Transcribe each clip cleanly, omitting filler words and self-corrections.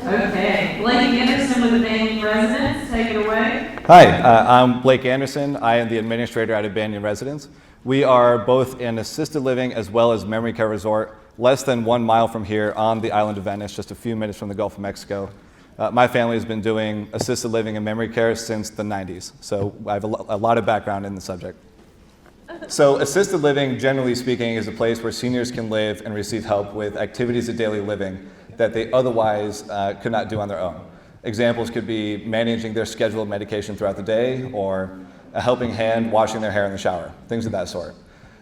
Okay, Blake Anderson with the Banyan Residence, take it away. Hi, I'm Blake Anderson. I am the administrator at a Banyan Residence. We are both an assisted living as well as memory care resort, less than 1 mile from here on the island of Venice, just a few minutes from the Gulf of Mexico. My family has been doing assisted living and memory care since the 90s, so I have a lot of background in the subject. So assisted living, generally speaking, is a place where seniors can live and receive help with activities of daily living that they otherwise could not do on their own. Examples could be managing their scheduled medication throughout the day, or a helping hand washing their hair in the shower, things of that sort.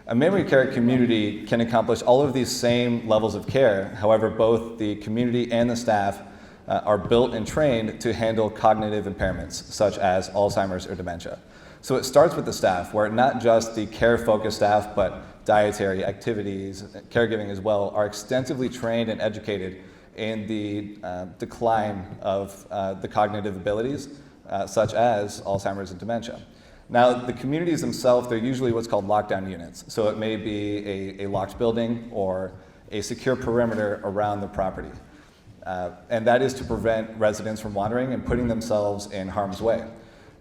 A memory care community can accomplish all of these same levels of care. However, both the community and the staff are built and trained to handle cognitive impairments, such as Alzheimer's or dementia. So it starts with the staff, where not just the care-focused staff, but dietary, activities, caregiving as well, are extensively trained and educated in the decline of the cognitive abilities, such as Alzheimer's and dementia. Now, the communities themselves, they're usually what's called lockdown units. So it may be a locked building or a secure perimeter around the property. And that is to prevent residents from wandering and putting themselves in harm's way.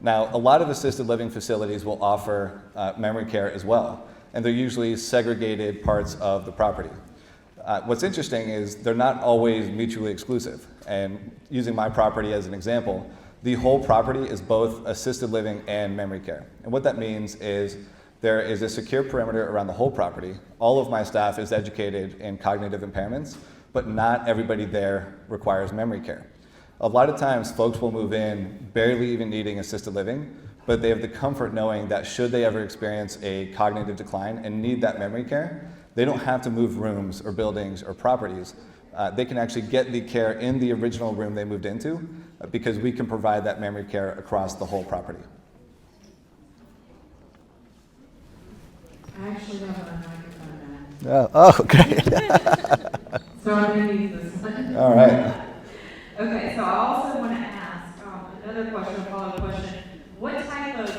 Now, a lot of assisted living facilities will offer memory care as well, and they're usually segregated parts of the property. What's interesting is they're not always mutually exclusive. And using my property as an example, the whole property is both assisted living and memory care. And what that means is there is a secure perimeter around the whole property. All of my staff is educated in cognitive impairments, but not everybody there requires memory care. A lot of times folks will move in barely even needing assisted living, but they have the comfort knowing that should they ever experience a cognitive decline and need that memory care, they don't have to move rooms or buildings or properties. They can actually get the care in the original room they moved into because we can provide that memory care across the whole property. I actually don't have a microphone now. Oh, okay. So I'm going to use this one. All right. Okay, so I also want to ask another question, a follow-up question. What type of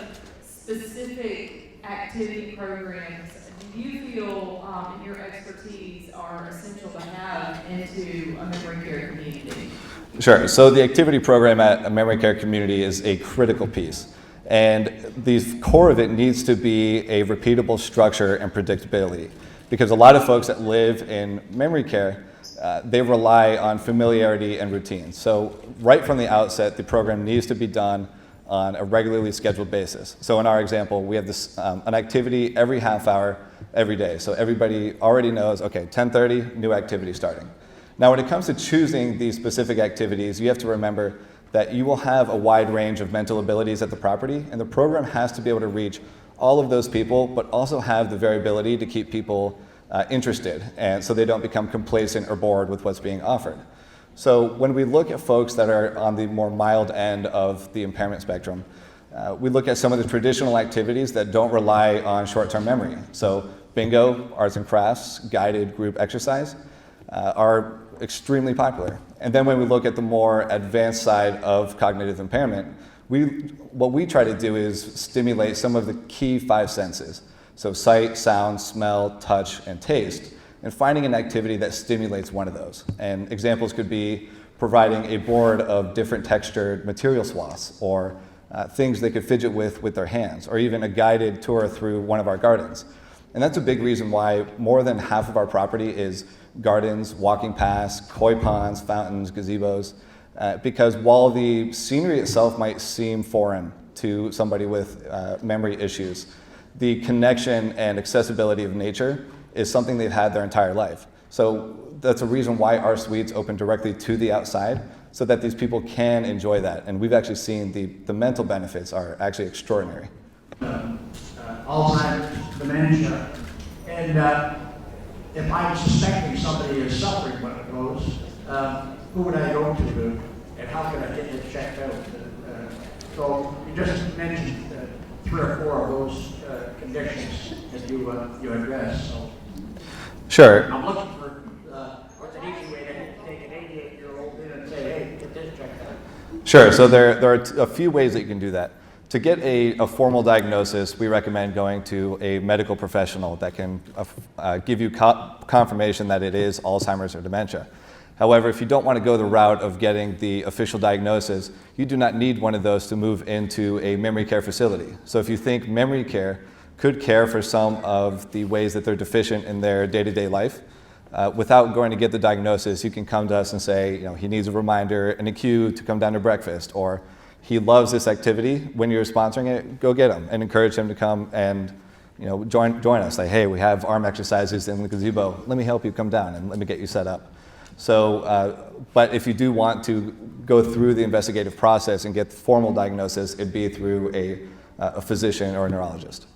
specific activity programs do you feel in your expertise are essential to have into a memory care community? Sure. So the activity program at a memory care community is a critical piece. And the core of it needs to be a repeatable structure and predictability. Because a lot of folks that live in memory care, they rely on familiarity and routine. So right from the outset, the program needs to be done on a regularly scheduled basis. So in our example, we have this an activity every half hour, every day. So everybody already knows, okay, 10:30, new activity starting. Now when it comes to choosing these specific activities, you have to remember that you will have a wide range of mental abilities at the property, and the program has to be able to reach all of those people, but also have the variability to keep people interested, and so they don't become complacent or bored with what's being offered. So when we look at folks that are on the more mild end of the impairment spectrum, we look at some of the traditional activities that don't rely on short-term memory. So bingo, arts and crafts, guided group exercise are extremely popular. And then when we look at the more advanced side of cognitive impairment, what we try to do is stimulate some of the key 5 senses. So sight, sound, smell, touch, and taste, and finding an activity that stimulates one of those. And examples could be providing a board of different textured material swaths, or things they could fidget with their hands, or even a guided tour through one of our gardens. And that's a big reason why more than half of our property is gardens, walking paths, koi ponds, fountains, gazebos, because while the scenery itself might seem foreign to somebody with memory issues, the connection and accessibility of nature is something they've had their entire life. So that's a reason why our suites open directly to the outside, so that these people can enjoy that. And we've actually seen the mental benefits are actually extraordinary. Alzheimer's, dementia, and if I'm suspecting somebody is suffering one of those, who would I go to and how can I get it checked out? So you just mentioned 3 or 4 of those conditions that you address. So Sure. I'm looking for what's an easy way to take an 88-year-old in and say, hey, get this checked out. Sure. So there are a few ways that you can do that. To get a formal diagnosis, we recommend going to a medical professional that can give you confirmation that it is Alzheimer's or dementia. However, if you don't want to go the route of getting the official diagnosis, you do not need one of those to move into a memory care facility. So if you think memory care could care for some of the ways that they're deficient in their day-to-day life, without going to get the diagnosis, you can come to us and say, he needs a reminder and a cue to come down to breakfast, or he loves this activity. When you're sponsoring it, go get him and encourage him to come and join us. Like, hey, we have arm exercises in the gazebo. Let me help you come down and let me get you set up. So, but if you do want to go through the investigative process and get the formal diagnosis, it'd be through a physician or a neurologist.